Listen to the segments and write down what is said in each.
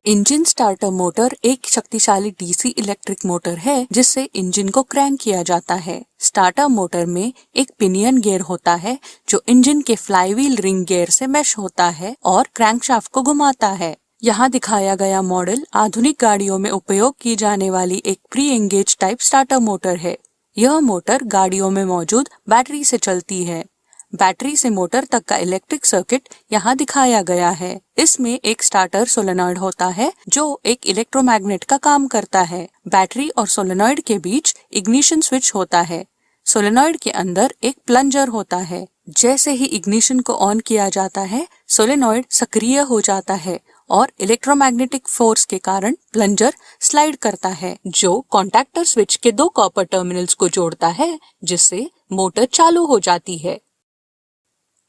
Engine starter motor एक शक्तिशाली DC electric motor है जिससे इंजन को क्रैंक किया जाता है। स्टार्टर मोटर में एक पिनियन गियर होता है जो इंजन के फ्लाईव्हील रिंग गियर से मैश होता है और क्रैंकशाफ्ट को घुमाता है। यहाँ दिखाया गया मॉडल आधुनिक गाड़ियों में उपयोग की जाने वाली एक pre engage type starter motor है। यह मोटर गाड़ियों में मौजूद बैटरी से चलती है। बैटरी से मोटर तक का इलेक्ट्रिक सर्किट यहाँ दिखाया गया है। इसमें एक स्टार्टर सोलेनॉइड होता है जो एक इलेक्ट्रोमैग्नेट का काम करता है। बैटरी और सोलेनॉइड के बीच इग्निशन स्विच होता है। सोलेनॉइड के अंदर एक प्लंजर होता है। जैसे ही इग्निशन को ऑन किया जाता है, सोलेनॉइड सक्रिय हो जाता है और इलेक्ट्रोमैग्नेटिक फोर्स के कारण प्लंजर स्लाइड करता है, जो कॉन्टैक्टर स्विच के दो कॉपर टर्मिनल्स को जोड़ता है, जिससे मोटर चालू हो जाती है।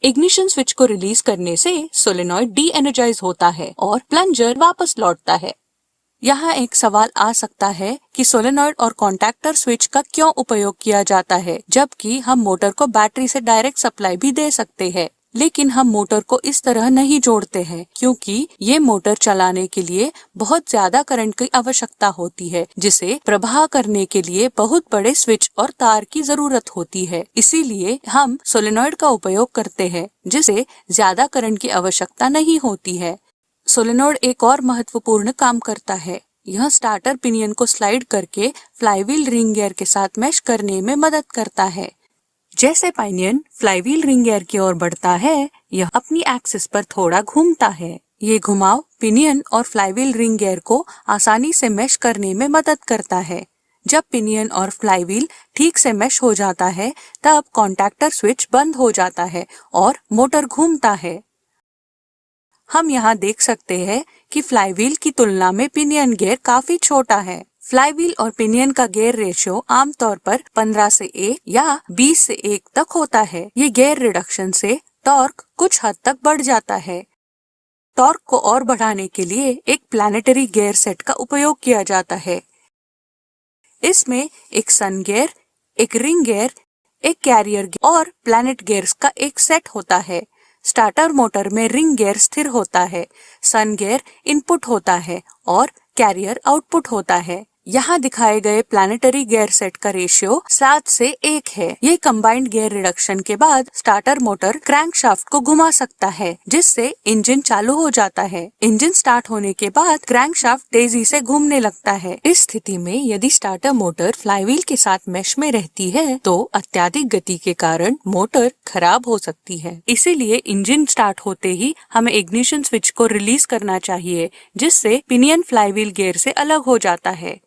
इग्निशन स्विच को रिलीज करने से सोलेनॉइड डी एनर्जाइज होता है और प्लंजर वापस लौटता है। यहाँ एक सवाल आ सकता है कि सोलेनॉइड और कॉन्टैक्टर स्विच का क्यों उपयोग किया जाता है, जबकि हम मोटर को बैटरी से डायरेक्ट सप्लाई भी दे सकते हैं। लेकिन हम मोटर को इस तरह नहीं जोड़ते हैं क्योंकि ये मोटर चलाने के लिए बहुत ज्यादा करंट की आवश्यकता होती है, जिसे प्रवाह करने के लिए बहुत बड़े स्विच और तार की जरूरत होती है। इसीलिए हम सोलेनॉइड का उपयोग करते हैं जिसे ज्यादा करंट की आवश्यकता नहीं होती है। सोलेनॉइड एक और महत्वपूर्ण काम करता है। यह स्टार्टर पिनियन को स्लाइड करके फ्लाईव्हील रिंग गियर के साथ मैश करने में मदद करता है। जैसे पिनियन फ्लाईव्हील रिंग गियर की ओर बढ़ता है, यह अपनी एक्सिस पर थोड़ा घूमता है। ये घुमाव पिनियन और फ्लाईव्हील रिंग गियर को आसानी से मैश करने में मदद करता है। जब पिनियन और फ्लाईव्हील ठीक से मैश हो जाता है, तब कॉन्टैक्टर स्विच बंद हो जाता है और मोटर घूमता है। हम यहाँ देख सकते हैं कि फ्लाईव्हील की तुलना में पिनियन गियर काफी छोटा है। फ्लाईव्हील और पिनियन का गियर रेशियो आमतौर पर 15 से 1 या 20 से 1 तक होता है। ये गियर रिडक्शन से टॉर्क कुछ हद तक बढ़ जाता है। टॉर्क को और बढ़ाने के लिए एक प्लैनेटरी गियर सेट का उपयोग किया जाता है। इसमें एक सन गियर, एक रिंग गियर, एक कैरियर गियर और प्लैनेट गियर्स का एक सेट होता है। स्टार्टर मोटर में रिंग गियर स्थिर होता है, सन गियर इनपुट होता है और कैरियर आउटपुट होता है। यहाँ दिखाए गए प्लैनेटरी गियर सेट का रेशियो 7 से 1 है। ये कंबाइंड गियर रिडक्शन के बाद स्टार्टर मोटर क्रैंकशाफ्ट को घुमा सकता है, जिससे इंजन चालू हो जाता है। इंजन स्टार्ट होने के बाद क्रैंकशाफ्ट तेजी से घूमने लगता है। इस स्थिति में यदि स्टार्टर मोटर फ्लाईव्हील के साथ मैश में रहती है तो अत्यधिक गति के कारण मोटर खराब हो सकती है। इसीलिए इंजन स्टार्ट होते ही हमें इग्निशन स्विच को रिलीज करना चाहिए, जिससे पिनियन फ्लाईव्हील गियर से अलग हो जाता है।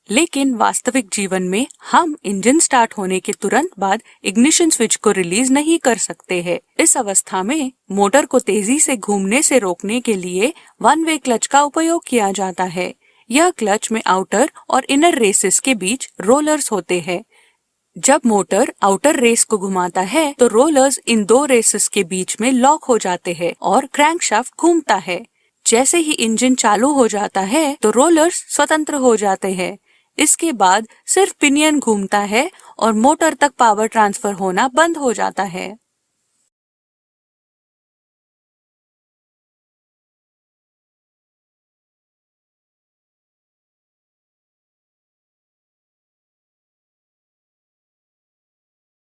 लेकिन वास्तविक जीवन में हम इंजन स्टार्ट होने के तुरंत बाद इग्निशन स्विच को रिलीज नहीं कर सकते हैं। इस अवस्था में मोटर को तेजी से घूमने से रोकने के लिए वन वे क्लच का उपयोग किया जाता है। यह क्लच में आउटर और इनर रेसेस के बीच रोलर्स होते हैं। जब मोटर आउटर रेस को घुमाता है तो रोलर्स इन दो रेसेस के बीच में लॉक हो जाते हैं और क्रैंकशाफ्ट घूमता है। जैसे ही इंजन चालू हो जाता है तो रोलर्स स्वतंत्र हो जाते हैं। इसके बाद सिर्फ पिनियन घूमता है और मोटर तक पावर ट्रांसफर होना बंद हो जाता है।